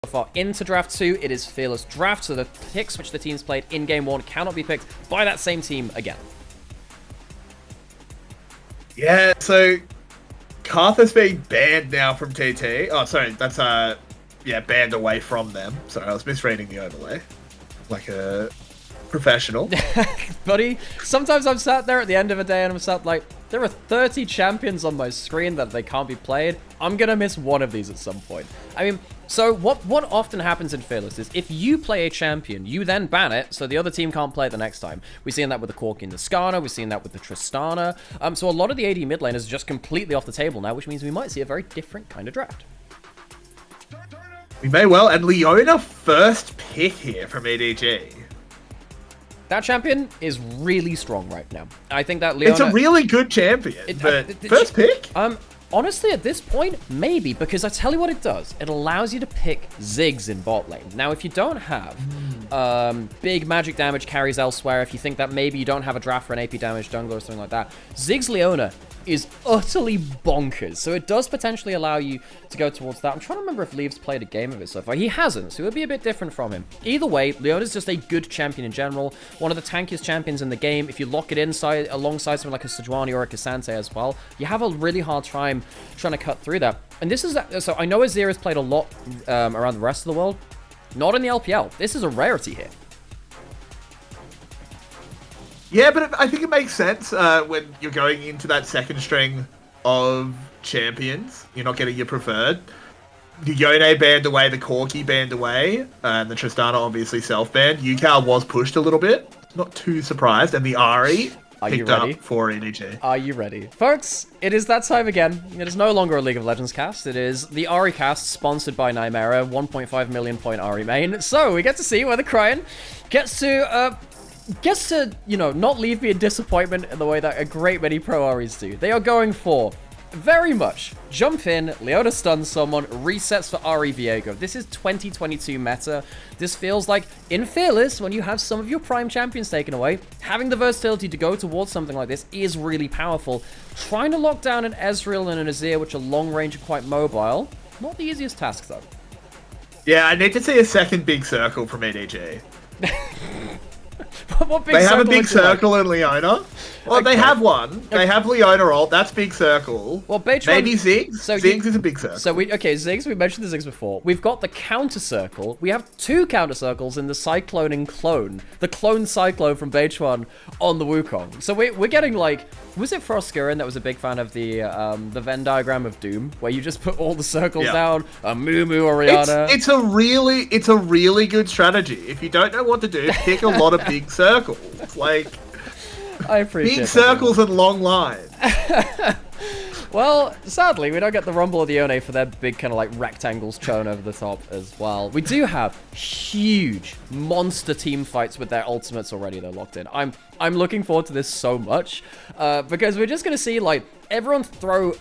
far into Draft 2, it is Fearless Draft, so the picks which the teams played in Game 1 cannot be picked by that same team again. Yeah, so Karthus being banned now from TT. Oh, sorry, that's banned away from them. Sorry, I was misreading the overlay. Like a professional. Buddy, sometimes I'm sat there at the end of a day and I'm sat like, there are 30 champions on my screen that they can't be played. I'm gonna miss one of these at some point. I mean, so what often happens in Fearless is if you play a champion, you then ban it, so the other team can't play it the next time. We've seen that with the Corki and the Skarner, we've seen that with the Tristana. So a lot of the AD mid laners are just completely off the table now, which means we might see a very different kind of draft. We may well, and Leona first pick here from EDG. That champion is really strong right now. I think that Leona... It's a really good champion, but first pick? Honestly, at this point, maybe, because I tell you what it does. It allows you to pick Ziggs in bot lane. Now, if you don't have big magic damage carries elsewhere, if you think that maybe you don't have a draft for an AP damage jungler or something like that, Ziggs Leona is utterly bonkers. So it does potentially allow you to go towards that. I'm trying to remember if Leaves played a game of it so far. He hasn't, so it would be a bit different from him. Either way, Leona's just a good champion in general. One of the tankiest champions in the game. If you lock it inside alongside something like a Sejuani or a Cassante as well, you have a really hard time trying to cut through that. And this is... So I know Azir has played a lot around the rest of the world. Not in the LPL. This is a rarity here. Yeah, but I think it makes sense when you're going into that second string of champions. You're not getting your preferred. The Yone banned away, the Corki banned away, and the Tristana obviously self-banned. Yukal was pushed a little bit. Not too surprised. And the Ahri picked up for EDG. Are you ready? Folks, it is that time again. It is no longer a League of Legends cast. It is the Ahri cast, sponsored by Nymaera, 1.5 million point Ahri main. So we get to see whether Cryan gets to, you know, not leave me in disappointment in the way that a great many pro Ahris do. They are going for very much jump in, Leona stuns someone, resets for Ahri Viego. This is 2022 meta. This feels like in Fearless, when you have some of your prime champions taken away, having the versatility to go towards something like this is really powerful. Trying to lock down an Ezreal and an Azir, which are long range and quite mobile, not the easiest task though. Yeah, I need to see a second big circle from EDG. What big they have a big circle like? in Leona. Well, Okay. they have one. They have Leona ult. That's big circle. Well, Beitron, maybe Ziggs. So Ziggs is a big circle. So Ziggs. We mentioned the Ziggs before. We've got the counter circle. We have two counter circles in the Cyclone and Clone. The Clone Cyclone from Beitron on the Wukong. So we're getting like, was it Froskurin that was a big fan of the Venn diagram of Doom, where you just put all the circles down? A Mumu Oriana. It's a really good strategy. If you don't know what to do, pick a lot of big circles. Like, I appreciate big circles and long lines. Well, sadly, we don't get the Rumble of the Yone for their big kind of like rectangles shown over the top as well. We do have huge monster team fights with their ultimates already. They're locked in. I'm looking forward to this so much because we're just going to see like everyone throw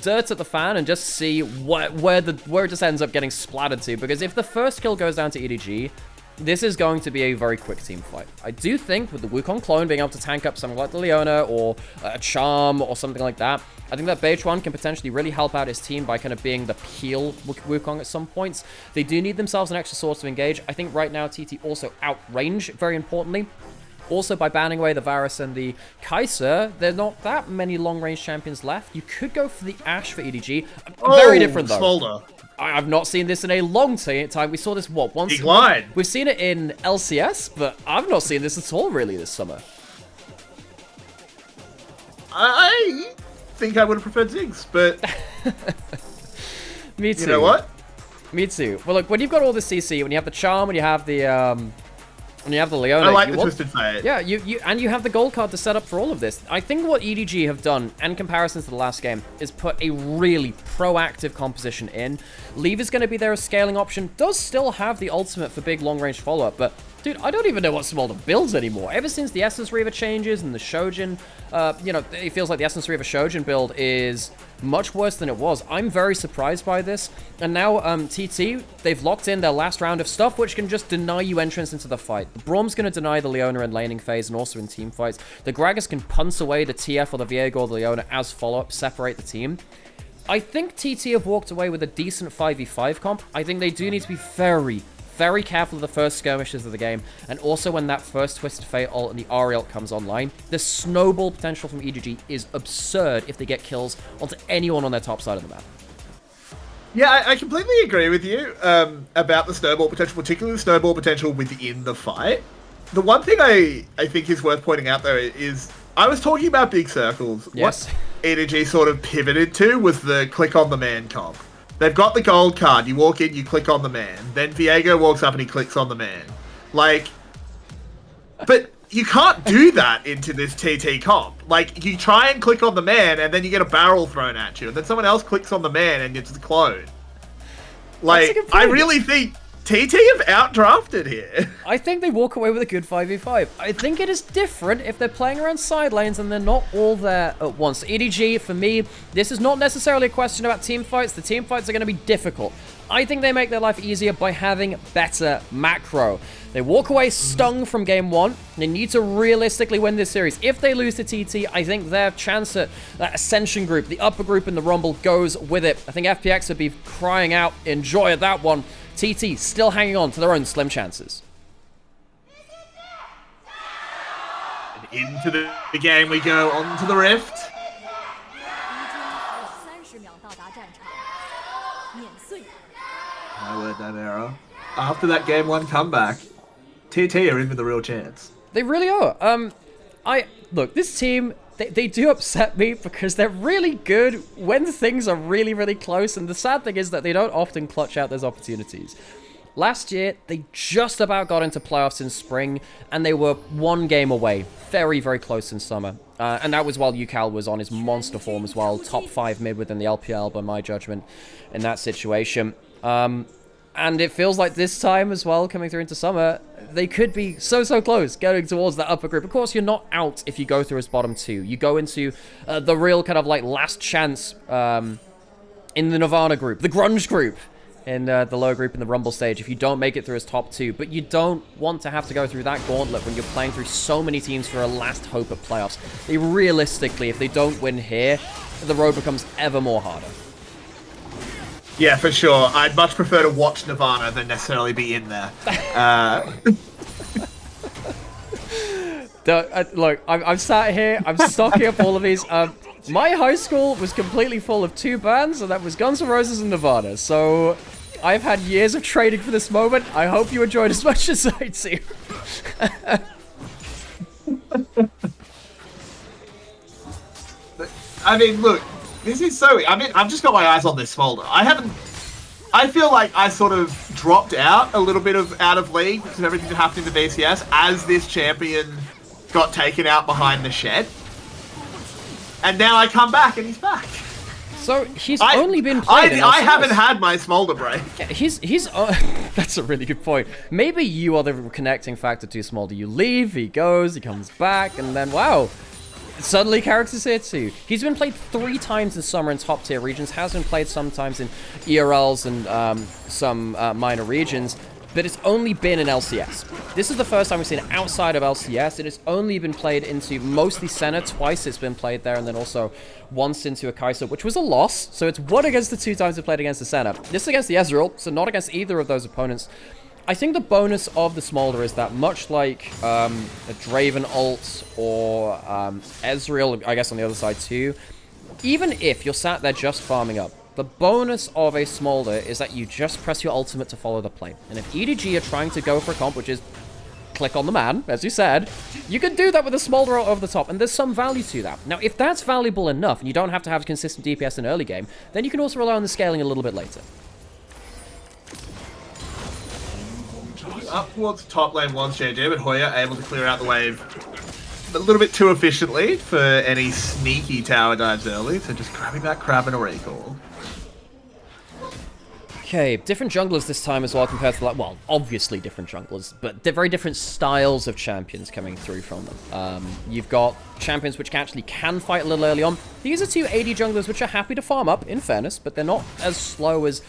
dirt at the fan and just see where it just ends up getting splattered to. Because if the first kill goes down to EDG, this is going to be a very quick team fight. I do think with the Wukong clone being able to tank up something like the Leona or a Charm or something like that, I think that Beitron can potentially really help out his team by kind of being the peel Wukong at some points. They do need themselves an extra source to engage. I think right now TT also outrange, very importantly. Also, by banning away the Varus and the Kai'Sa, there are not that many long-range champions left. You could go for the Ashe for EDG. Very different, though. Smolder. I've not seen this in a long time. We saw this, what, once? Big line. We've seen it in LCS, but I've not seen this at all, really, this summer. I think I would have preferred Ziggs, but... Me too. You know what? Me too. Well, look, when you've got all the CC, when you have the Charm, when you have the... When you have the Leona, I like the Twisted Fate. Yeah, you have the gold card to set up for all of this. I think what EDG have done, in comparison to the last game, is put a really proactive composition in. Leave is going to be there as scaling option. Does still have the ultimate for big long-range follow-up, but dude, I don't even know what Smolder builds anymore. Ever since the Essence Reaver changes and the Shojin, you know, it feels like the Essence Reaver Shojin build is much worse than it was. I'm very surprised by this. And now TT, they've locked in their last round of stuff, which can just deny you entrance into the fight. The Braum's going to deny the Leona in laning phase and also in team fights. The Gragas can punch away the TF or the Viego or the Leona as follow-up, separate the team. I think TT have walked away with a decent 5v5 comp. I think they do need to be very, very careful of the first skirmishes of the game, and also when that first Twisted Fate ult and the Ari ult comes online. The snowball potential from EDG is absurd if they get kills onto anyone on their top side of the map. Yeah, I completely agree with you about the snowball potential, particularly the snowball potential within the fight. The one thing I think is worth pointing out, though, is I was talking about big circles. Yes. What EDG sort of pivoted to was the click on the man comp. They've got the gold card. You walk in, you click on the man. Then Viego walks up and he clicks on the man. Like, but you can't do that into this TT comp. Like, you try and click on the man, and then you get a barrel thrown at you, and then someone else clicks on the man, and it's a clone. Like, I really think TT have outdrafted here. I think they walk away with a good 5v5. I think it is different if they're playing around side lanes and they're not all there at once. EDG, for me, this is not necessarily a question about team fights. The team fights are going to be difficult. I think they make their life easier by having better macro. They walk away stung from game one. They need to realistically win this series. If they lose to TT, I think their chance at that Ascension group, the upper group in the Rumble, goes with it. I think FPX would be crying out enjoy at that one. TT still hanging on to their own slim chances. And into the game we go, onto the Rift. My word, Nymaera. After that game one comeback, TT are in with a real chance. They really are. Look, this team, they do upset me because they're really good when things are really, really close. And the sad thing is that they don't often clutch out those opportunities. Last year, they just about got into playoffs in spring, and they were one game away. Very, very close in summer. And that was while UCal was on his monster form as well. Top 5 mid within the LPL, by my judgment, in that situation. And it feels like this time as well, coming through into summer, they could be so close, going towards that upper group. Of course, you're not out if you go through as bottom 2. You go into the real kind of like last chance in the Nirvana group, the Grunge group, in the lower group in the Rumble stage if you don't make it through as top 2. But you don't want to have to go through that gauntlet when you're playing through so many teams for a last hope at playoffs. Realistically, if they don't win here, the road becomes ever more harder. Yeah, for sure. I'd much prefer to watch Nirvana than necessarily be in there. Look, I'm sat here, I'm stocking up all of these. My high school was completely full of 2 bands, and that was Guns N' Roses and Nirvana. So I've had years of training for this moment. I hope you enjoyed as much as I do. I mean, look. This is so... I mean, I've just got my eyes on this Smolder. I feel like I sort of dropped out a little bit out of league because of everything that happened in the BCS as this champion got taken out behind the shed. And now I come back and he's back. So he's only been played I haven't had my Smolder break. Yeah, he's that's a really good point. Maybe you are the connecting factor to Smolder. You leave, he goes, he comes back, and then wow. Suddenly, Carix is here too. He's been played 3 times in summer in top tier regions, has been played sometimes in ERLs and some minor regions, but it's only been in LCS. This is the first time we've seen it outside of LCS. It has only been played into mostly Senna. Twice it's been played there, and then also once into a Kai'Sa, which was a loss. So it's 1 against the 2 times it played against the Senna. This is against the Ezreal, so not against either of those opponents. I think the bonus of the Smolder is that much like a Draven ult or Ezreal, I guess on the other side too, even if you're sat there just farming up, the bonus of a Smolder is that you just press your ultimate to follow the play. And if EDG are trying to go for a comp, which is click on the man, as you said, you can do that with a Smolder over the top, and there's some value to that. Now, if that's valuable enough, and you don't have to have consistent DPS in early game, then you can also rely on the scaling a little bit later. Up towards top lane once JJ, but Hoya able to clear out the wave a little bit too efficiently for any sneaky tower dives early, so just grabbing that crab and a recall. Okay, different junglers this time as well compared to, like, well, obviously different junglers, but they're very different styles of champions coming through from them. You've got champions which actually can fight a little early on. These are 2 AD junglers which are happy to farm up, in fairness, but they're not as slow as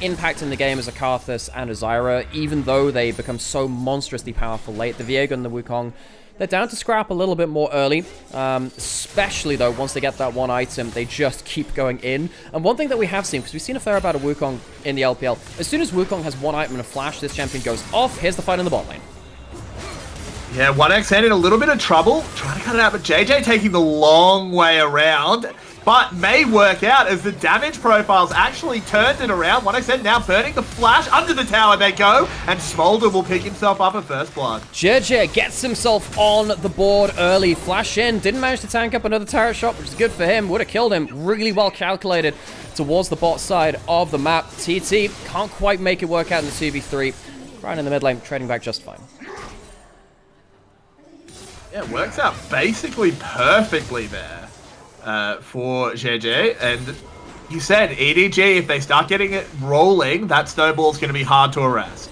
impact in the game as a Karthus and a Zyra, even though they become so monstrously powerful late. The Viego and the Wukong, They're down to scrap a little bit more early, especially, though, once they get that one item, they just keep going in. And one thing that we have seen, because we've seen a fair amount of Wukong in the LPL, as soon as Wukong has one item and a flash, this champion goes off. Here's the fight in the bot lane. Yeah, 1xN in a little bit of trouble, trying to cut it out, but JJ taking the long way around, but may work out as the damage profiles actually turned it around. 1xN now burning the flash, under the tower they go, and Smolder will pick himself up at first blood. JJ gets himself on the board early, flash in, didn't manage to tank up another turret shot, which is good for him, would have killed him, really well calculated towards the bot side of the map. TT can't quite make it work out in the 2v3, right in the mid lane, trading back just fine. Yeah, it works out basically perfectly there for JJ. And you said EDG, if they start getting it rolling, that snowball's going to be hard to arrest.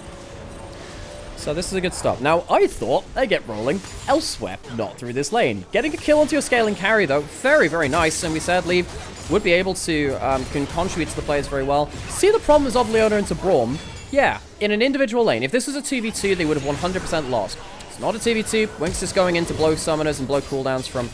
So this is a good start. Now, I thought they get rolling elsewhere, not through this lane. Getting a kill onto your scaling carry, though, very, very nice. And we sadly would be able to can contribute to the players very well. See the problems of Leona into Braum? Yeah, in an individual lane. If this was a 2v2, they would have 100% lost. It's not a 2v2. Winx is going in to blow summoners and blow cooldowns from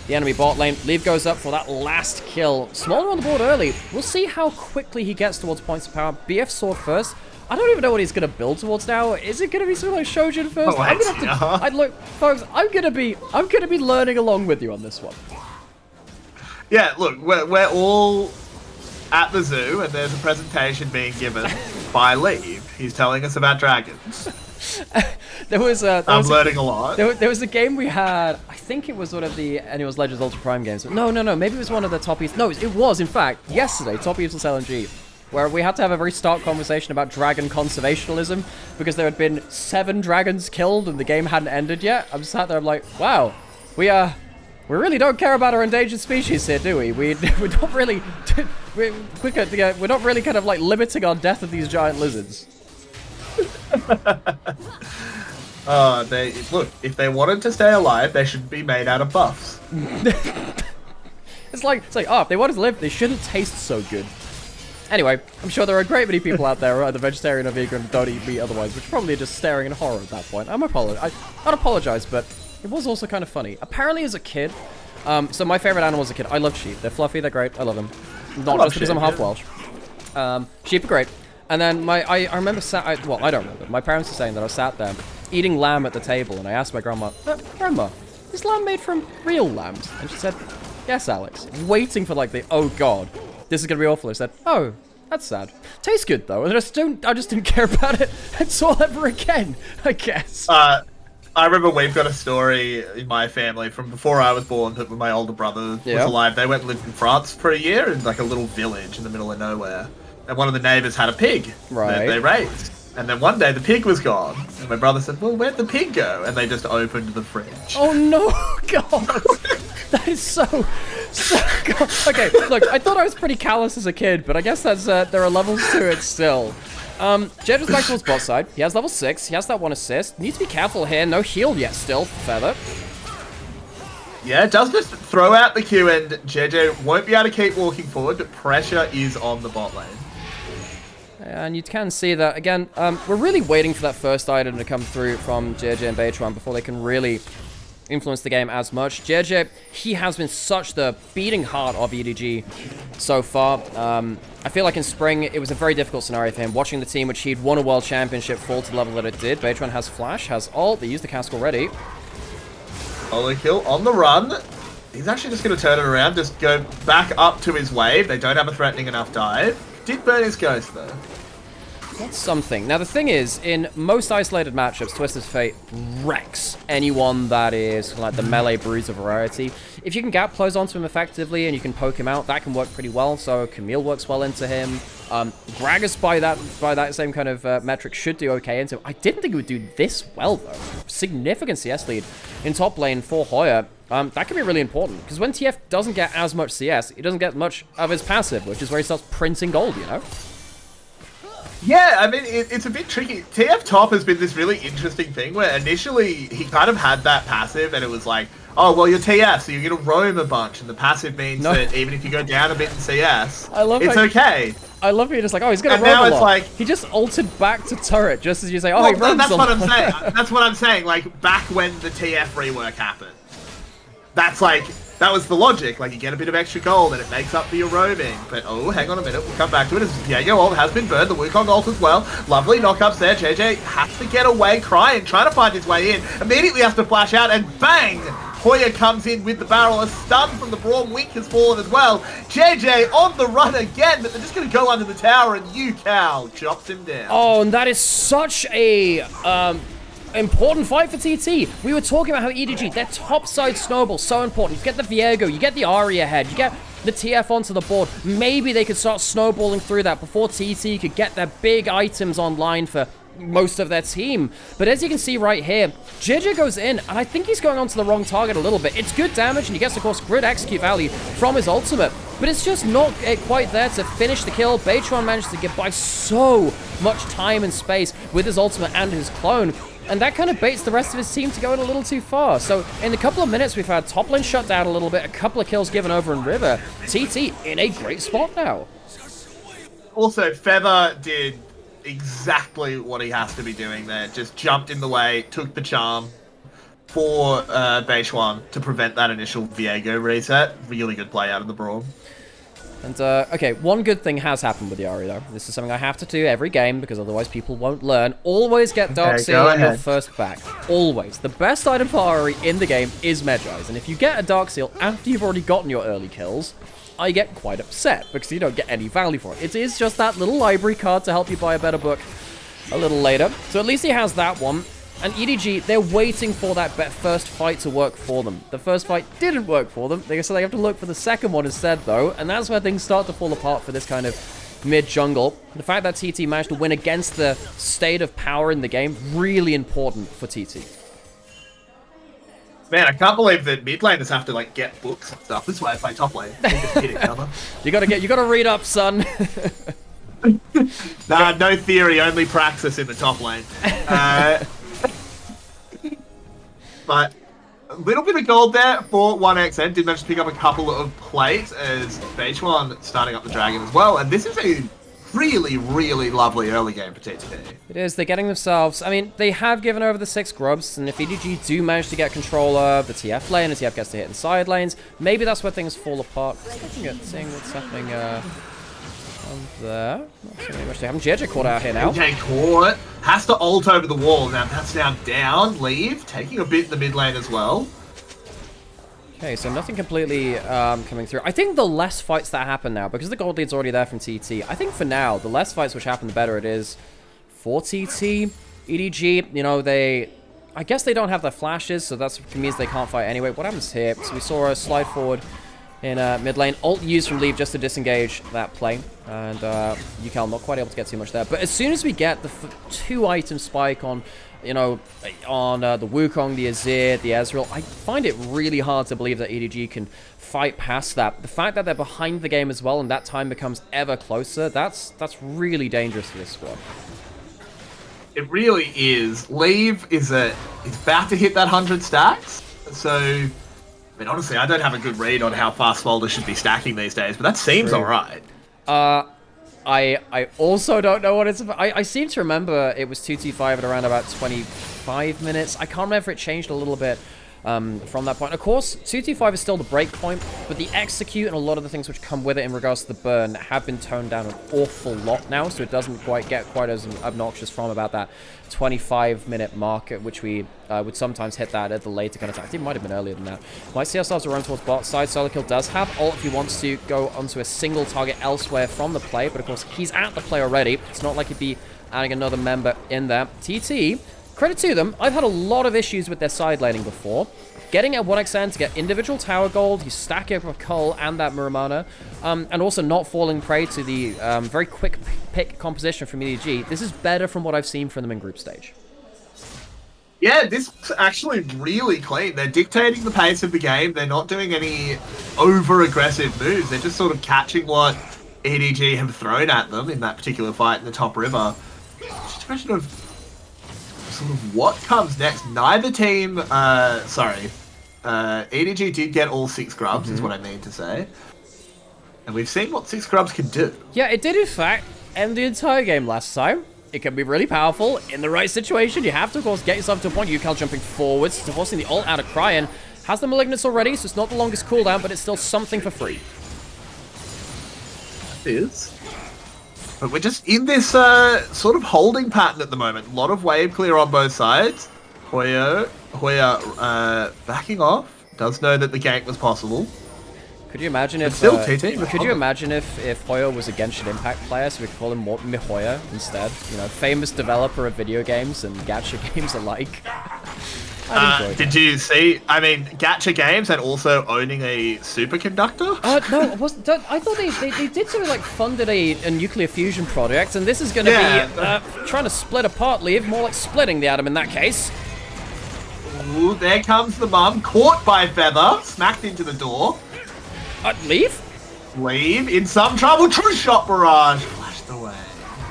the enemy bot lane. Leave goes up for that last kill. Smolder on the board early. We'll see how quickly he gets towards points of power. BF sword first. I don't even know what he's going to build towards now. Is it going to be something like Shojin first? Oh, I'm going to have to... look, folks, I'm going to be learning along with you on this one. Yeah, look, we're all at the zoo, and there's a presentation being given by Leave. He's telling us about dragons. I'm learning a lot. There was a game we had, I think it was one of the Annual's Legends Ultra Prime games. No, maybe it was one of the Top East. No, it was, in fact, yesterday, Top East LNG, where we had to have a very stark conversation about dragon conservationism, because there had been 7 dragons killed and the game hadn't ended yet. I'm sat there, I'm like, wow, we really don't care about our endangered species here, do we? We're not really, we're not really kind of like limiting our death of these giant lizards. Look, if they wanted to stay alive, they should be made out of buffs. It's like, oh, if they wanted to live, they shouldn't taste so good. Anyway, I'm sure there are a great many people out there who are either vegetarian or vegan and don't eat meat otherwise, which probably are just staring in horror at that point. I'd apologize, but it was also kind of funny. Apparently, as a kid, so my favorite animal as a kid, I love sheep. They're fluffy, they're great, I love them. Not just because I'm half Welsh. Sheep are great. And then I remember I don't remember. My parents were saying that I was sat there eating lamb at the table, and I asked my grandma, Grandma, is lamb made from real lambs? And she said, yes, Alex. Waiting for like the, oh god, this is gonna be awful. I said, oh, that's sad. Tastes good though. And I just didn't care about it until ever again, I guess. I remember we've got a story in my family from before I was born that when my older brother was alive, they went and lived in France for a year in like a little village in the middle of nowhere. And one of the neighbours had a pig that they raised. And then one day the pig was gone. And my brother said, well, where'd the pig go? And they just opened the fridge. Oh no, God. That is so God. Okay, look, I thought I was pretty callous as a kid, but I guess that's there are levels to it still. Jed was back towards bot side. He has level 6. He has that 1 assist. Needs to be careful here. No heal yet still. Feather. Yeah, it does just throw out the Q, and JJ won't be able to keep walking forward, but pressure is on the bot lane. And you can see that, again, we're really waiting for that first item to come through from JJ and Beitron before they can really influence the game as much. JJ, he has been such the beating heart of EDG so far. I feel like in spring, it was a very difficult scenario for him. Watching the team, which he'd won a world championship, fall to the level that it did. Beitron has flash, has ult. They used the cask already. Only kill on the run. He's actually just going to turn it around, just go back up to his wave. They don't have a threatening enough dive. Did burn his ghost, though. That's something. Now, the thing is, in most isolated matchups, Twisted Fate wrecks anyone that is like the melee bruiser variety. If you can gap close onto him effectively and you can poke him out, that can work pretty well. So Camille works well into him. Gragas, by that same kind of metric, should do okay into him. I didn't think it would do this well, though. Significant CS lead in top lane for Hoya. That can be really important, because when TF doesn't get as much CS, he doesn't get much of his passive, which is where he starts printing gold, you know? Yeah, I mean, it's a bit tricky. TF top has been this really interesting thing where initially he kind of had that passive and it was like, oh, well, you're TF, so you're going to roam a bunch, and the passive means that even if you go down a bit in CS, it's okay. I love it. Just like, oh, he's gonna and roam now a it's lot. like He just altered back to turret just as you say, oh, well, he roams that's a what lot. I'm saying. That's what I'm saying. Like back when the TF rework happened, that's like that was the logic. Like you get a bit of extra gold and it makes up for your roaming. But oh, hang on a minute, we'll come back to it. As Diego ult has been burned, the Wukong ult as well. Lovely knockups there. JJ has to get away, trying to find his way in. Immediately has to flash out and bang! Hoya comes in with the barrel. A stun from the Braum. Wink has fallen as well. JJ on the run again, but they're just going to go under the tower and Cal chops him down. Oh, and that is such a important fight for TT. We were talking about how EDG, their topside snowball, so important. You get the Viego, you get the Ahri ahead, you get the TF onto the board. Maybe they could start snowballing through that before TT could get their big items online for most of their team. But as you can see right here, JJ goes in, and I think he's going onto the wrong target a little bit. It's good damage, and he gets, of course, good execute value from his ultimate, but it's just not quite there to finish the kill. Beichuan managed to get by so much time and space with his ultimate and his clone, and that kind of baits the rest of his team to go in a little too far. So in a couple of minutes, we've had top lane shut down a little bit, a couple of kills given over in River. TT in a great spot now. Also, Feather did exactly what he has to be doing there. Just jumped in the way, took the charm for Beichuan to prevent that initial Viego reset. Really good play out of the Braum. And, okay, one good thing has happened with the Ahri, though. This is something I have to do every game, because otherwise people won't learn. Always get Dark Seal on your first back. Always. The best item for Ahri in the game is Medjai's, and if you get a Dark Seal after you've already gotten your early kills, I get quite upset, because you don't get any value for it. It is just that little library card to help you buy a better book a little later. So at least he has that one. And EDG, they're waiting for that first fight to work for them. The first fight didn't work for them, so they have to look for the second one instead, though. And that's where things start to fall apart for this kind of mid-jungle. The fact that TT managed to win against the state of power in the game, really important for TT. Man, I can't believe that mid laners have to like get books and stuff. This is why I play top lane. They just hit each other. You gotta read up, son. Nah, no theory, only praxis in the top lane. But a little bit of gold there for 1xN. Did manage to pick up a couple of plates as Beichuan starting up the dragon as well. And this is a really, really lovely early game for TT. It is. They're getting themselves... I mean, they have given over the 6 grubs, and if EDG do manage to get control of the TF lane, as TF gets to hit in side lanes, maybe that's where things fall apart. Looking at seeing what's happening on there. Not so much to happen. JJ caught out here now. JJ caught. Has to ult over the wall. Now that's now down. Leave. Taking a bit in the mid lane as well. Okay, so nothing completely coming through. I think the less fights that happen now, because the gold lead's already there from TT, I think for now, the less fights which happen, the better it is for TT. EDG, you know, I guess they don't have their flashes, so that means they can't fight anyway. What happens here? So we saw a slide forward in mid lane. Ult used from Leave just to disengage that play. And Cal not quite able to get too much there. But as soon as we get the 2-item spike on, you know, on the Wukong, the Azir, the Ezreal, I find it really hard to believe that EDG can fight past that. The fact that they're behind the game as well and that time becomes ever closer, that's really dangerous for this squad. It really is. Leave is about to hit that 100 stacks. So, I mean, honestly, I don't have a good read on how fast Folder should be stacking these days, but that seems alright. I also don't know what it's about. I seem to remember it was 2T5 at around about 25 minutes. I can't remember if it changed a little bit from that point. Of course, 2T5 is still the break point, but the execute and a lot of the things which come with it in regards to the burn have been toned down an awful lot now, so it doesn't quite get quite as obnoxious from about that 25-minute mark at which we would sometimes hit that at the later kind of time. I think it might have been earlier than that. Might see ourselves a run towards bot side. Solokill does have ult if he wants to go onto a single target elsewhere from the play, but of course he's at the play already. It's not like he'd be adding another member in there. TT, credit to them, I've had a lot of issues with their side laning before. Getting a 1xN to get individual tower gold, he's stacking up a Cull and that Muramana, and also not falling prey to the very quick pick composition from EDG. This is better from what I've seen from them in group stage. Yeah, this is actually really clean. They're dictating the pace of the game. They're not doing any over-aggressive moves. They're just sort of catching what EDG have thrown at them in that particular fight in the top river. Just a question of sort of what comes next. Neither team, EDG did get all 6 grubs, is what I mean to say. And we've seen what 6 Grubs can do. Yeah, it did in fact end the entire game last time. It can be really powerful in the right situation. You have to, of course, get yourself to a point. Yukel jumping forwards, forcing the ult out of Cryan. Has the Malignance already, so it's not the longest cooldown, but it's still something for free. It is. But we're just in this sort of holding pattern at the moment. A lot of wave clear on both sides. Hoya backing off. Does know that the gank was possible. Could you imagine if still TT, could you imagine if Hoya was a Genshin Impact player, so we could call him Mihoya instead? You know, famous developer of video games and gacha games alike. Did you see? I mean, gacha games and also owning a superconductor. No, it wasn't. I thought they did sort of like funded a nuclear fusion project, and this is going to be trying to split apart Leave, more like splitting the atom in that case. Ooh, there comes the mum, caught by Feather, smacked into the door. Leave? Leave in some trouble. True shot barrage flashed away.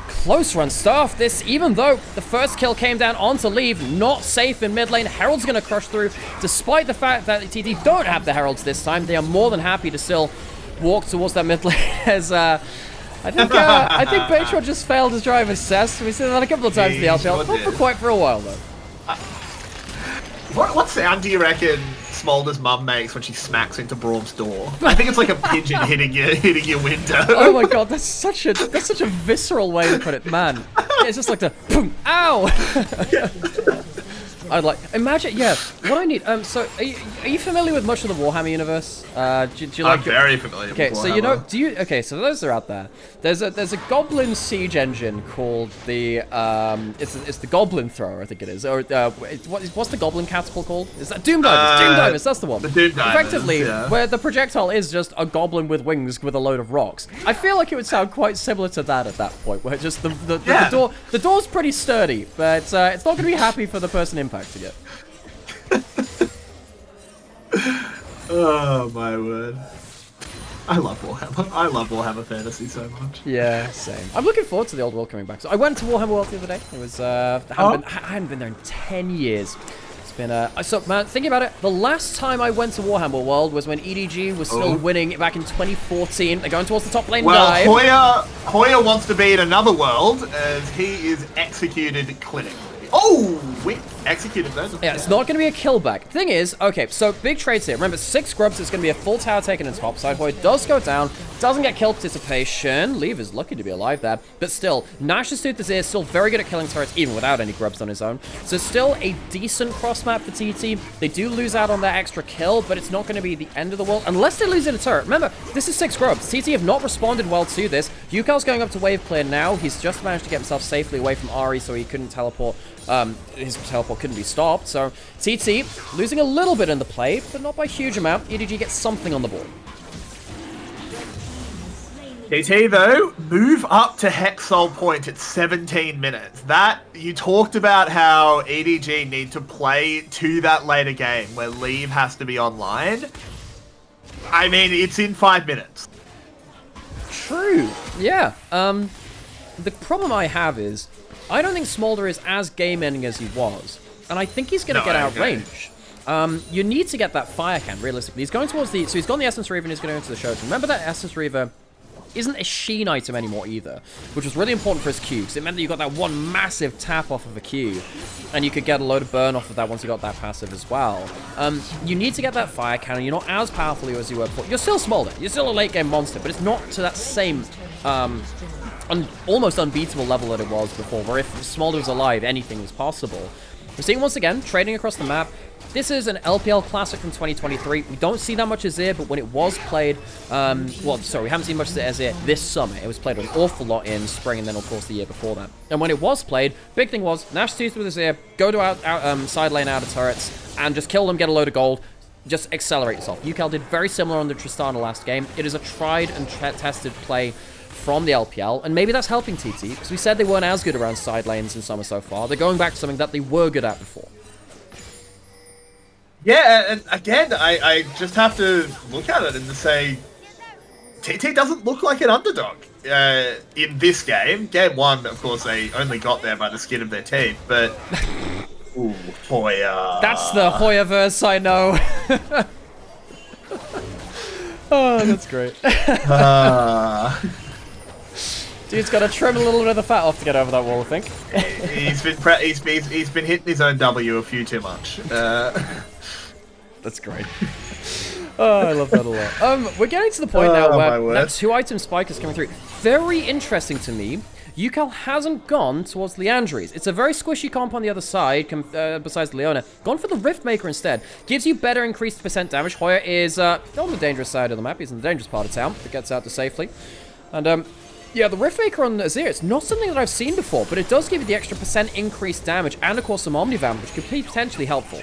Close run stuff. This, even though the first kill came down onto Leave, not safe in mid lane. Herald's going to crush through, despite the fact that TT don't have the Heralds this time. They are more than happy to still walk towards that mid lane. As I think Baytron just failed his drive assess. We've seen that a couple of times in the LPL. Not for quite for a while though. What sound do you reckon Smolder's mum makes when she smacks into Braum's door? I think it's like a pigeon hitting your window. Oh my god, that's such a visceral way to put it, man. It's just like the boom, ow. I'd like imagine. Yeah, what I need. So are you familiar with much of the Warhammer universe? Do you like? I'm very familiar. Okay, with so you know, okay, so those are out there. There's a Goblin siege engine called the it's the Goblin Thrower, I think it is, or what's the Goblin catapult called? Is that Doom Divers? Doom Divers, that's the one. The Doom Divers, effectively, where the projectile is just a goblin with wings with a load of rocks. I feel like it would sound quite similar to that at that point, where just the door's pretty sturdy, but it's not going to be happy for the person impacting it. Oh my word. I love Warhammer. I love Warhammer Fantasy so much. Yeah, same. I'm looking forward to the old world coming back. So I went to Warhammer World the other day. It was I hadn't been there in 10 years. It's been so man, thinking about it, the last time I went to Warhammer World was when EDG was still winning back in 2014. They're going towards the top lane dive. Hoya wants to be in another world as he is executed clinically. Oh, we executed those. Yeah, it's not going to be a kill back. Thing is, okay, so big trades here. Remember, 6 grubs, it's going to be a full tower taken in top side. Hoy does go down, doesn't get kill participation. Leave is lucky to be alive there, but still, Nash's Tooth is here, still very good at killing turrets, even without any grubs on his own. So still a decent cross map for TT. They do lose out on that extra kill, but it's not going to be the end of the world, unless they lose in a turret. Remember, this is 6 grubs. TT have not responded well to this. Yukel's going up to wave clear now. He's just managed to get himself safely away from Ahri, so he couldn't teleport. His teleport couldn't be stopped, so TT losing a little bit in the play, but not by a huge amount. EDG gets something on the board. TT, though, move up to Hexol point at 17 minutes. That, you talked about how EDG need to play to that later game where Leave has to be online. I mean, it's in 5 minutes. True. Yeah. The problem I have is, I don't think Smolder is as game-ending as he was, and I think he's going to get outrange. You need to get that fire can, realistically. He's going towards the... So he's got the Essence Reaver and he's going to go into the Shogun. Remember that Essence Reaver isn't a Sheen item anymore either, which was really important for his Q, because it meant that you got that one massive tap off of a Q, and you could get a load of burn off of that once you got that passive as well. You need to get that fire cannon. You're not as powerful as you were before. You're still Smolder. You're still a late-game monster, but it's not to that same... almost unbeatable level that it was before, where if Smolder was alive, anything was possible. We're seeing once again, trading across the map. This is an LPL Classic from 2023. We don't see that much Azir, but when it was played, we haven't seen much Azir this summer. It was played an awful lot in spring, and then, of course, the year before that. And when it was played, big thing was, Nash Tooth with Azir, go to side lane out of turrets, and just kill them, get a load of gold. Just accelerate yourself. Yukel did very similar on the Tristana last game. It is a tried and tested play from the LPL, and maybe that's helping TT, because we said they weren't as good around side lanes in summer so far. They're going back to something that they were good at before. Yeah, and again, I just have to look at it and say, TT doesn't look like an underdog in this game. Game 1, of course, they only got there by the skin of their teeth, but... Ooh, Hoya. That's the Hoya-verse, I know. Oh, that's great. Dude's got to trim a little bit of the fat off to get over that wall, I think. He's been hitting his own W a few too much. That's great. Oh, I love that a lot. We're getting to the point now where that 2-item spike is coming through. Very interesting to me. UCAL hasn't gone towards Liandry's. It's a very squishy comp on the other side, besides Leona. Gone for the Riftmaker instead. Gives you better increased percent damage. Hoya is on the dangerous side of the map. He's in the dangerous part of town, but gets out to safely. And, yeah, the Riftmaker on Azir, it's not something that I've seen before, but it does give you the extra percent increased damage, and of course some Omnivamp, which could be potentially helpful.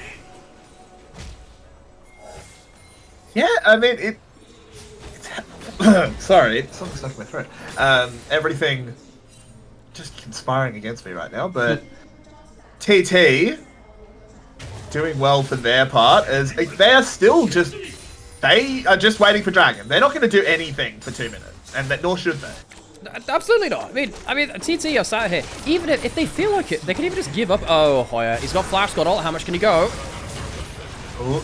Yeah, I mean, it's sorry, something stuck in my throat. Everything just conspiring against me right now, but TT doing well for their part, as they are just waiting for Dragon. They're not going to do anything for 2 minutes, and nor should they. Absolutely not. I mean, TT are sat here. Even if they feel like it, they can even just give up. Oh, Hoya, he's got flash, got ult. How much can he go? Ooh.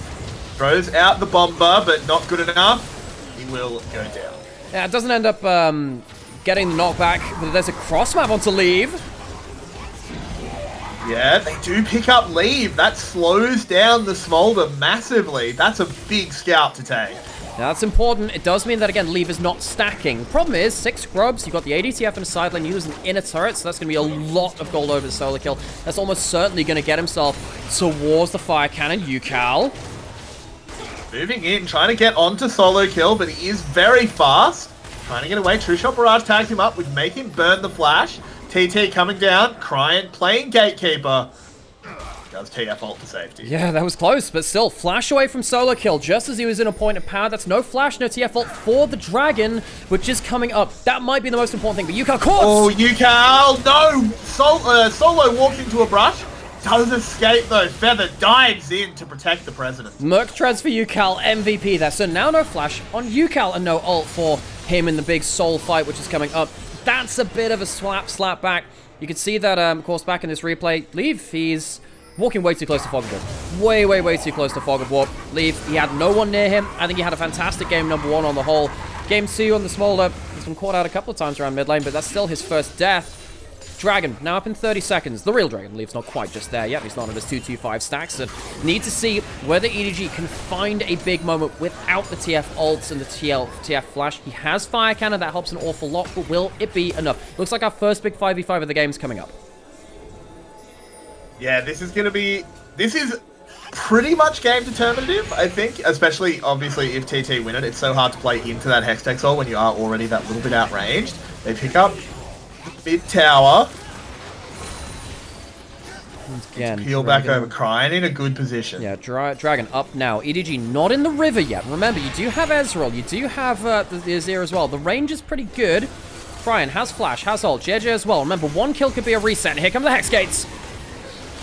Throws out the bomber, but not good enough. He will go down. Yeah, it doesn't end up getting the knockback, but there's a cross map onto Leave. Yeah, they do pick up Leave. That slows down the Smolder massively. That's a big scout to take. Now, that's important. It does mean that, again, Leave is not stacking. Problem is, 6 grubs, you've got the ADTF in the side lane, you use an inner turret, so that's going to be a lot of gold over the solo kill. That's almost certainly going to get himself towards the fire cannon. UCAL. Moving in, trying to get onto solo kill, but he is very fast. Trying to get away. True Shot Barrage tags him up, would make him burn the flash. TT coming down, Crying, playing Gatekeeper. Does TF ult to safety. Yeah, that was close, but still, flash away from solo kill just as he was in a point of power. That's no flash, no TF ult for the Dragon, which is coming up. That might be the most important thing, but UCAL caught! Oh, UCAL! No! Solo walked into a brush. Does escape though. Feather dives in to protect the president. Merc treads for UCAL, MVP there. So now no flash on UCAL and no ult for him in the big soul fight, which is coming up. That's a bit of a slap back. You can see that, of course, back in this replay. Leave, he's walking way too close to Fog of Warp. Way too close to Fog of Warp. Leave, he had no one near him. I think he had a fantastic game number 1 on the whole. Game 2 on the Smolder. He's been caught out a couple of times around mid lane, but that's still his first death. Dragon, now up in 30 seconds. The real Dragon. Leave's not quite just there yet. He's not on his 225 stacks. So need to see whether EDG can find a big moment without the TF ults and the TF flash. He has Fire Cannon. That helps an awful lot, but will it be enough? Looks like our first big 5v5 of the game is coming up. Yeah, this is pretty much game determinative, I think. Especially, obviously, if TT win it. It's so hard to play into that Hextech Soul when you are already that little bit outranged. They pick up mid tower. Again, peel back over, Crying in a good position. Yeah, Dragon up now. EDG not in the river yet. Remember, you do have Ezreal. You do have the Azir as well. The range is pretty good. Crying has flash, has ult. JJ as well. Remember, 1 kill could be a reset. Here come the Hex Gates.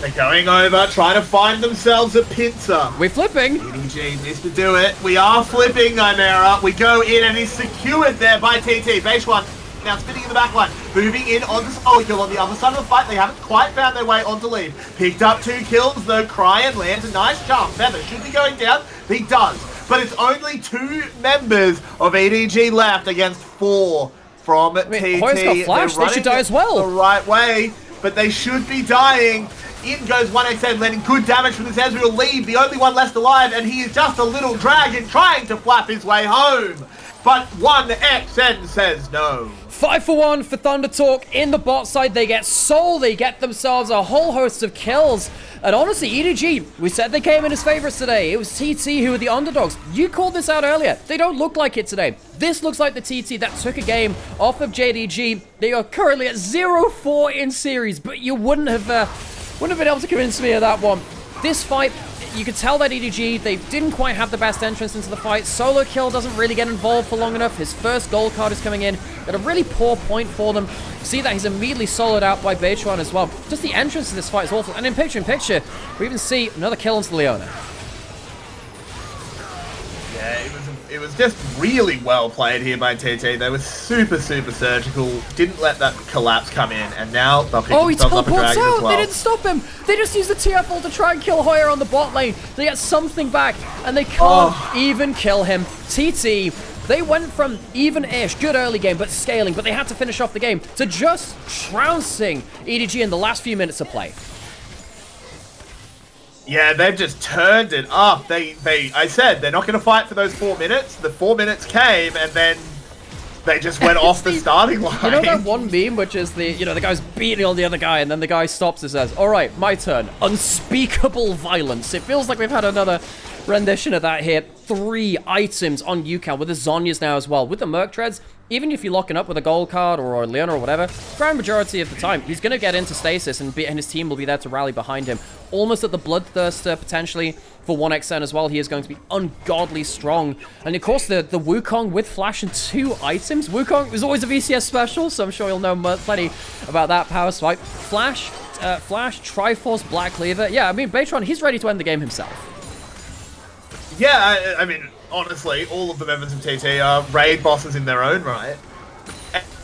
They're going over, trying to find themselves a pincer. We're flipping. EDG needs to do it. We are flipping, Nymaera. We go in and he's secured there by TT. Base 1. Now spinning in the back line, moving in onto solo kill on the other side of the fight. They haven't quite found their way onto lead. Picked up 2 kills though. Crying lands a nice jump. Feather should be going down. He does, but it's only 2 members of EDG left against 4 from TT. Hoya's got flash. They should die as well. The right way, but they should be dying. In goes 1xn, landing good damage from this Ezreal. Leave, the only one left alive, and he is just a little dragon trying to flap his way home. But 1xn says no. 5 for 1 for Thunder Talk in the bot side. They get Soul. They get themselves a whole host of kills. And honestly, EDG, we said they came in as favorites today. It was TT who were the underdogs. You called this out earlier. They don't look like it today. This looks like the TT that took a game off of JDG. They are currently at 0-4 in series, but you wouldn't have been able to convince me of that one. This fight, you could tell that EDG, they didn't quite have the best entrance into the fight. Solo kill doesn't really get involved for long enough. His first gold card is coming in at a really poor point for them. See that he's immediately soloed out by Beitron as well. Just the entrance to this fight is awful. And in picture, we even see another kill onto Leona. Yeah, it was a It was just really well played here by TT. They were super surgical. Didn't let that collapse come in, and now they'll pick he themselves up a teleports dragon out! as well. They didn't stop him! They just used the TF ult to try and kill Hoyer on the bot lane. They get something back, and they can't even kill him. TT, they went from even-ish, good early game, but scaling, but they had to finish off the game, to just trouncing EDG in the last few minutes of play. Yeah, they've just turned it up. I said they're not going to fight for those 4 minutes. The 4 minutes came, and then they just went off the starting line. You know that one meme, which is the guy's beating on the other guy, and then the guy stops and says, "All right, my turn. Unspeakable violence." It feels like we've had another rendition of that here. 3 items on UCal with the Zhonya's now as well. With the Merc Treads, even if you're locking up with a gold card or a Leona or whatever, grand majority of the time, he's going to get into stasis and his team will be there to rally behind him. Almost at the Bloodthirster, potentially, for 1xN as well. He is going to be ungodly strong. And of course, the Wukong with Flash and 2 items. Wukong was always a VCS special, so I'm sure you'll know plenty about that power swipe. Flash, Triforce, Black Cleaver. Yeah, I mean, Baytron, he's ready to end the game himself. Yeah, I mean, honestly, all of the members of TT are raid bosses in their own right.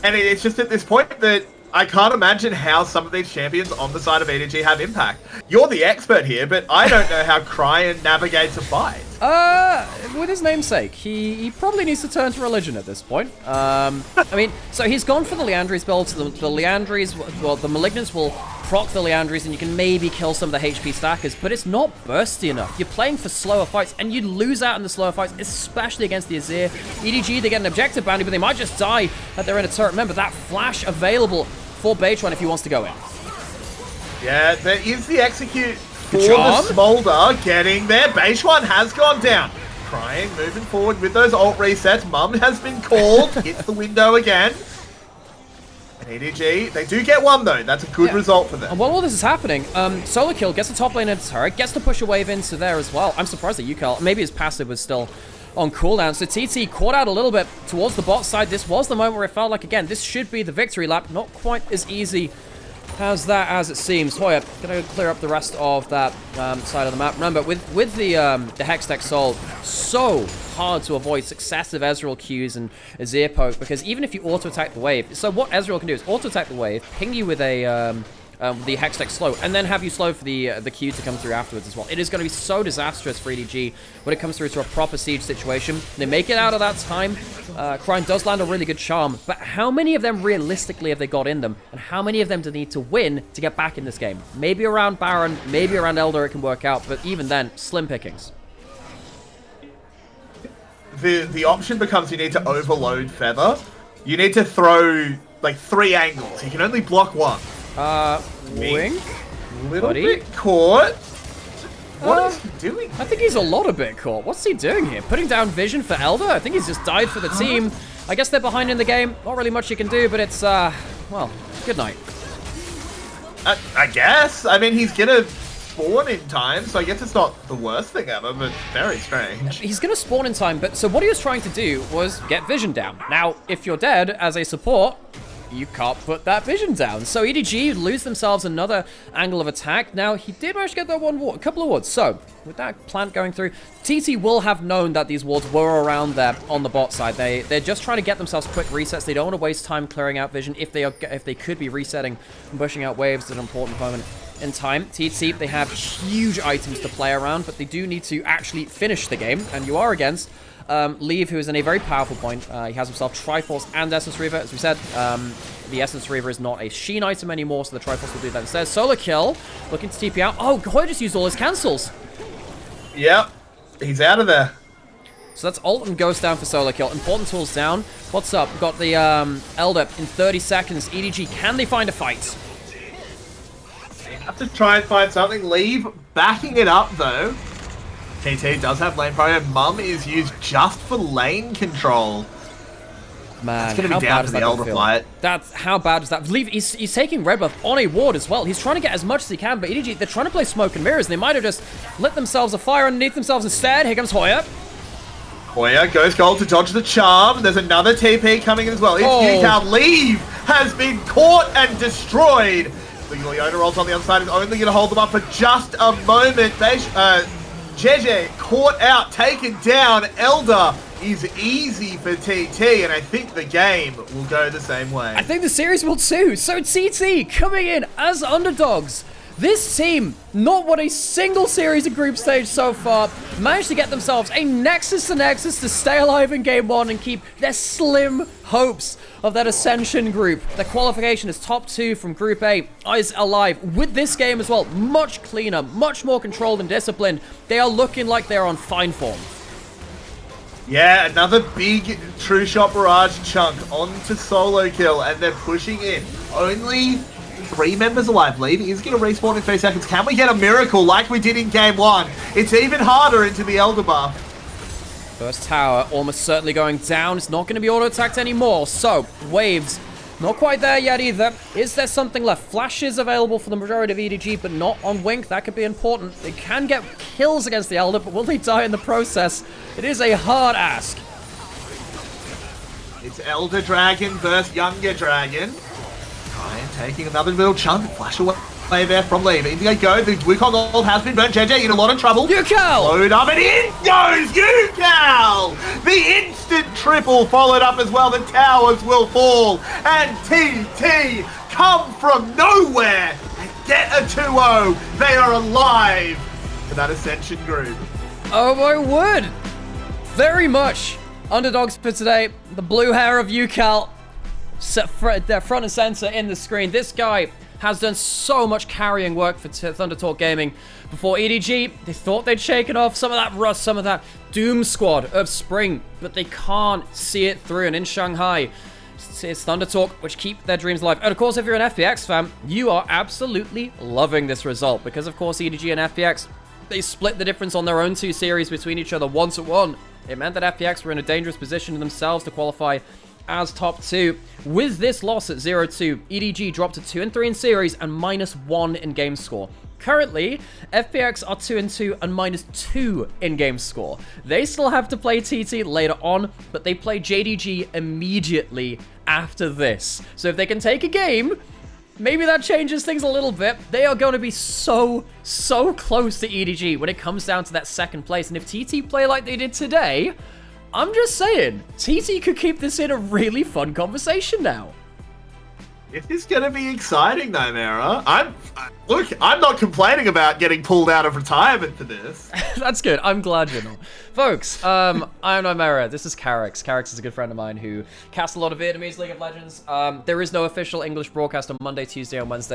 And it's just at this point that I can't imagine how some of these champions on the side of EDG have impact. You're the expert here, but I don't know how Cryan navigates a fight. With his namesake, he probably needs to turn to religion at this point. I mean, so he's gone for the Liandry's build. So the Liandry's, well, the Malignants will proc the Liandry's, and you can maybe kill some of the HP stackers, but it's not bursty enough. You're playing for slower fights, and you lose out in the slower fights, especially against the Azir. EDG, they get an objective bounty, but they might just die at their inner turret. Remember, that flash available for Baytron if he wants to go in. Yeah, there is the execute for the Smolder getting there. Baytron has gone down. Crying, moving forward with those ult resets. Mum has been called. Hits the window again. And EDG, they do get one though. That's a good result for them. And while all this is happening, Solo Kill gets the top lane into turret, gets to push a wave into there as well. I'm surprised that UCal, maybe his passive was still on cooldown. So TT caught out a little bit towards the bot side. This was the moment where it felt like, again, this should be the victory lap. Not quite as easy as it seems. Hoyer, gonna clear up the rest of that side of the map. Remember, with the Hextech Soul, so hard to avoid successive Ezreal Qs and Azir poke, because even if you auto-attack the wave, so what Ezreal can do is auto-attack the wave, ping you with a the Hextech slow, and then have you slow for the Q to come through afterwards as well. It is going to be so disastrous for EDG when it comes through to a proper siege situation. They make it out of that time. Cryan does land a really good charm, but how many of them realistically have they got in them, and how many of them do they need to win to get back in this game? Maybe around Baron, maybe around Elder it can work out, but even then, slim pickings. The option becomes you need to overload Feather. You need to throw like 3 angles. You can only block 1. Wink? Little bit caught. What is he doing? I think he's a lot of bit caught. What's he doing here? Putting down vision for Elder? I think he's just died for the team. I guess they're behind in the game. Not really much you can do, but it's, well, good night. I guess. I mean, he's gonna spawn in time, so I guess it's not the worst thing ever, but very strange. He's gonna spawn in time, but so what he was trying to do was get vision down. Now, if you're dead as a support, you can't put that vision down. So EDG lose themselves another angle of attack. Now, he did manage to get that one ward, a couple of wards. So, with that plant going through, TT will have known that these wards were around there on the bot side. They're just trying to get themselves quick resets. They don't want to waste time clearing out vision if they could be resetting and pushing out waves at an important moment in time. TT, they have huge items to play around, but they do need to actually finish the game, and you are against Leave, who is in a very powerful point. He has himself Triforce and Essence Reaver. As we said, the Essence Reaver is not a Sheen item anymore, so the Triforce will do that instead. Solo Kill, looking to TP out. Oh, Hoyer just used all his cancels. Yep, he's out of there. So that's ult and Ghost down for Solo Kill. Important tools down. What's up? We've got the Elder in 30 seconds. EDG, can they find a fight? They have to try and find something. Leave backing it up, though. TT does have lane pro, and Mum is used just for lane control. Man, it's going to be down to the Elder fight. That's how bad is that? Leave, he's taking red buff on a ward as well. He's trying to get as much as he can, but EDG, they're trying to play smoke and mirrors. They might have just lit themselves a fire underneath themselves instead. Here comes Hoyer. Hoyer goes gold to dodge the charm. There's another TP coming in as well. It's UCal. Leave has been caught and destroyed. The Leona rolls on the other side is only going to hold them up for just a moment. JJ caught out, taken down. Elder is easy for TT, and I think the game will go the same way. I think the series will too. So TT coming in as underdogs. This team, not won a single series of group stage so far, managed to get themselves a Nexus to stay alive in game 1 and keep their slim hopes of that Ascension group. The qualification is top 2 from Group A is alive. With this game as well, much cleaner, much more controlled and disciplined. They are looking like they're on fine form. Yeah, another big True Shot Barrage chunk onto solo kill, and they're pushing in. Only 3 members alive. Leave is going to respawn in 3 seconds. Can we get a miracle like we did in game 1? It's even harder into the Elder buff. First tower almost certainly going down. It's not going to be auto-attacked anymore. So, waves, not quite there yet either. Is there something left? Flashes available for the majority of EDG, but not on Wink. That could be important. They can get kills against the Elder, but will they die in the process? It is a hard ask. It's Elder Dragon versus Younger Dragon. Ryan taking another little chunk. Flash away there from Leave. In they go. The Wukong ult has been burnt. JJ in a lot of trouble. Yucal! Load up and in goes Yucal! The instant triple followed up as well. The towers will fall. And TT come from nowhere and get a 2-0. They are alive for that Ascension group. Oh my word! Very much underdogs for today. The blue hair of Yucal set front and center in the screen. This guy has done so much carrying work for Thunder Talk Gaming before EDG. They thought they'd shaken off some of that rust, some of that doom squad of spring, but they can't see it through. And in Shanghai, it's Thunder Talk which keep their dreams alive. And of course, if you're an FPX fan, you are absolutely loving this result because of course EDG and FPX, they split the difference on their own 2 series between each other 1-1. It meant that FPX were in a dangerous position themselves to qualify as top 2. With this loss at 0-2, EDG dropped to 2-3 in series and -1 in game score. Currently, FPX are 2-2 and -2 in game score. They still have to play TT later on, but they play JDG immediately after this. So if they can take a game, maybe that changes things a little bit. They are going to be so close to EDG when it comes down to that 2nd place. And if TT play like they did today, I'm just saying, TT could keep this in a really fun conversation now. It is going to be exciting, Nymaera. Look, I'm not complaining about getting pulled out of retirement for this. That's good. I'm glad you're not. Folks, I'm Nymaera. This is Carix. Carix is a good friend of mine who casts a lot of Vietnamese League of Legends. There is no official English broadcast on Monday, Tuesday, and Wednesday.